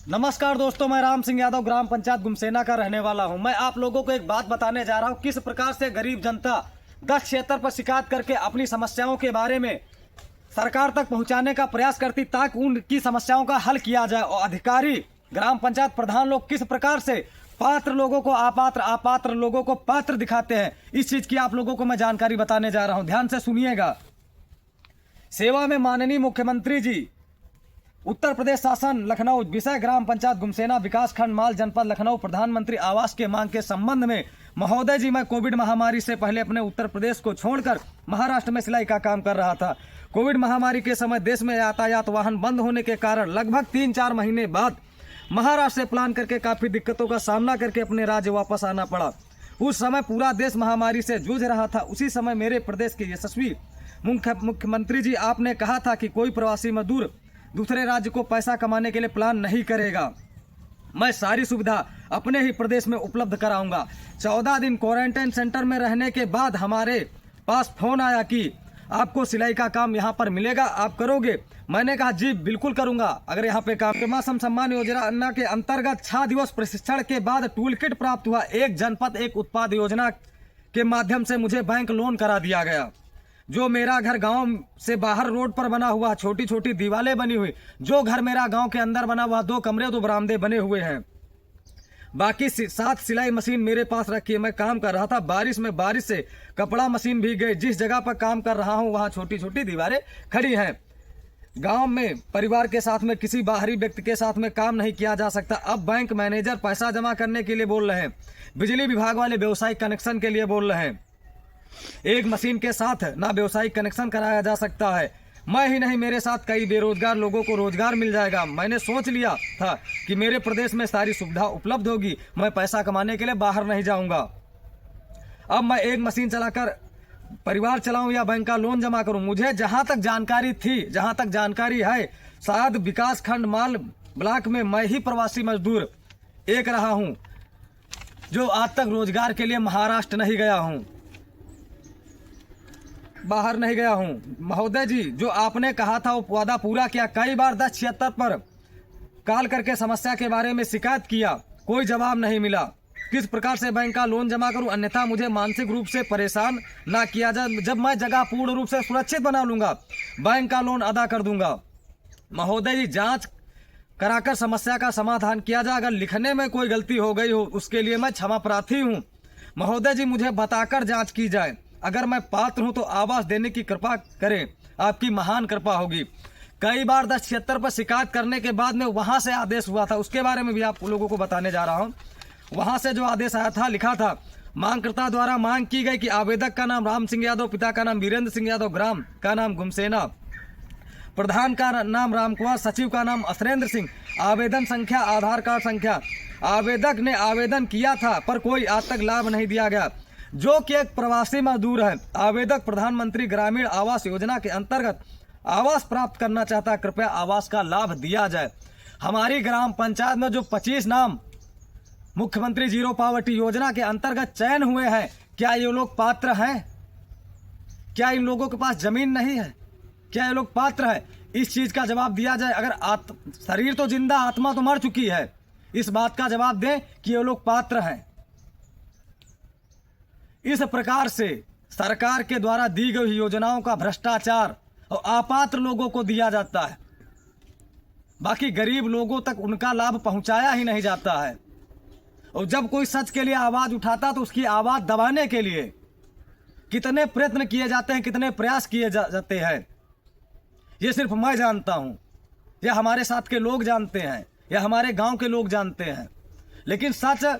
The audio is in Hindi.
नमस्कार दोस्तों, मैं राम सिंह यादव ग्राम पंचायत गुमसेना का रहने वाला हूं। मैं आप लोगों को एक बात बताने जा रहा हूं, किस प्रकार से गरीब जनता 10 क्षेत्र पर शिकायत करके अपनी समस्याओं के बारे में सरकार तक पहुंचाने का प्रयास करती ताकि उनकी समस्याओं का हल किया जाए। और अधिकारी ग्राम पंचायत प्रधान लोग किस प्रकार से पात्र लोगों को अपात्र लोगों को पात्र दिखाते हैं, इस चीज की आप लोगों को मैं जानकारी बताने जा रहा हूं। ध्यान से सुनिएगा। सेवा में माननीय मुख्यमंत्री जी, उत्तर प्रदेश शासन लखनऊ, विषय ग्राम पंचायत गुमसेना, विकास खंड माल, जनपद लखनऊ। प्रधानमंत्री आवास के मांग के संबंध में महोदय जी, मैं कोविड महामारी से पहले अपने उत्तर प्रदेश को छोड़कर महाराष्ट्र में सिलाई का काम कर रहा था। कोविड महामारी के समय देश में यातायात वाहन बंद होने के कारण लगभग 3-4 महीने बाद महाराष्ट्र से प्लान करके काफी दिक्कतों का सामना करके अपने राज्य वापस आना पड़ा। उस समय पूरा देश महामारी से जूझ रहा था। उसी समय मेरे प्रदेश के यशस्वी मुख्यमंत्री जी, आपने कहा था कि कोई प्रवासी मजदूर दूसरे राज्य को पैसा कमाने के लिए प्लान नहीं करेगा। मैं सारी सुविधा अपने ही प्रदेश में उपलब्ध कराऊंगा। 14 दिन क्वारंटाइन सेंटर में रहने के बाद हमारे पास फोन आया कि आपको सिलाई का काम यहाँ पर मिलेगा, आप करोगे? मैंने कहा जी बिल्कुल करूंगा, अगर यहाँ पे काम। मौसम सम्मान योजना के अंतर्गत 6 दिवस प्रशिक्षण के बाद टूल किट प्राप्त हुआ। एक जनपद एक उत्पाद योजना के माध्यम से मुझे बैंक लोन करा दिया गया। जो मेरा घर गांव से बाहर रोड पर बना हुआ, छोटी छोटी दीवारें बनी हुई। जो घर मेरा गांव के अंदर बना हुआ, 2 कमरे 2 बरामदे बने हुए हैं। बाकी 7 सिलाई मशीन मेरे पास रखी है। मैं काम कर रहा था। बारिश से कपड़ा मशीन भीग गई। जिस जगह पर काम कर रहा हूं वहां छोटी छोटी दीवारें खड़ी हैं। गांव में परिवार के साथ में किसी बाहरी व्यक्ति के साथ में काम नहीं किया जा सकता। अब बैंक मैनेजर पैसा जमा करने के लिए बोल रहे हैं। बिजली विभाग वाले व्यवसायिक कनेक्शन के लिए बोल रहे हैं। एक मशीन के साथ ना व्यवसायिक कनेक्शन कराया जा सकता है। मैं ही नहीं, मेरे साथ कई बेरोजगार लोगों को रोजगार मिल जाएगा। मैंने सोच लिया था कि मेरे प्रदेश में सारी सुविधा उपलब्ध होगी, मैं पैसा कमाने के लिए बाहर नहीं जाऊंगा। अब मैं एक मशीन चलाकर परिवार चलाऊं या बैंक का लोन जमा करूं, मुझे जहां तक जानकारी थी, जहां तक जानकारी है, शायद विकास खंड माल ब्लॉक में मैं ही प्रवासी मजदूर एक रहा हूं जो आज तक रोजगार के लिए महाराष्ट्र नहीं गया हूं, बाहर नहीं गया हूं। महोदय जी, जो आपने कहा था वो वादा पूरा किया। कई बार 1076 पर कॉल करके समस्या के बारे में शिकायत किया, कोई जवाब नहीं मिला। किस प्रकार से बैंक का लोन जमा करूं, अन्यथा मुझे मानसिक रूप से परेशान ना किया जाए। जब मैं जगह पूर्ण रूप से सुरक्षित बना लूंगा, बैंक का लोन अदा कर दूंगा। महोदय जी, जांच कराकर समस्या का समाधान किया जाए। अगर लिखने में कोई गलती हो गई हो उसके लिए मैं क्षमा प्रार्थी हूँ। महोदय जी, मुझे बताकर जाँच की जाए। अगर मैं पात्र हूं तो आवास देने की कृपा करें, आपकी महान कृपा होगी। कई बार 1076 पर शिकायत करने के बाद में वहां से आदेश हुआ था, उसके बारे में भी आप लोगों को बताने जा रहा हूं। वहां से जो आदेश आया था, लिखा था, मांगकर्ता द्वारा मांग की गई कि आवेदक का नाम राम सिंह यादव, पिता का नाम वीरेंद्र सिंह यादव, ग्राम का नाम गुमसेना, प्रधान का नाम रामकुमार, सचिव का नाम असरेंद्र सिंह, आवेदन संख्या, आधार कार्ड संख्या। आवेदक ने आवेदन किया था पर कोई आज तक लाभ नहीं दिया गया। जो कि एक प्रवासी मजदूर है। आवेदक प्रधानमंत्री ग्रामीण आवास योजना के अंतर्गत आवास प्राप्त करना चाहता है, कृपया आवास का लाभ दिया जाए। हमारी ग्राम पंचायत में जो 25 नाम मुख्यमंत्री जीरो पॉवर्टी योजना के अंतर्गत चयन हुए हैं, क्या ये लोग पात्र हैं? क्या इन लोगों के पास जमीन नहीं है? क्या ये लोग पात्र है? इस चीज का जवाब दिया जाए। अगर शरीर तो जिंदा, आत्मा तो मर चुकी है, इस बात का जवाब दें कि ये लोग पात्र हैं। इस प्रकार से सरकार के द्वारा दी गई योजनाओं का भ्रष्टाचार और अपात्र लोगों को दिया जाता है, बाकी गरीब लोगों तक उनका लाभ पहुंचाया ही नहीं जाता है। और जब कोई सच के लिए आवाज उठाता तो उसकी आवाज दबाने के लिए कितने प्रयत्न किए जाते हैं, कितने प्रयास किए जाते हैं, ये सिर्फ मैं जानता हूं, या हमारे साथ के लोग जानते हैं, या हमारे गांव के लोग जानते हैं। लेकिन सच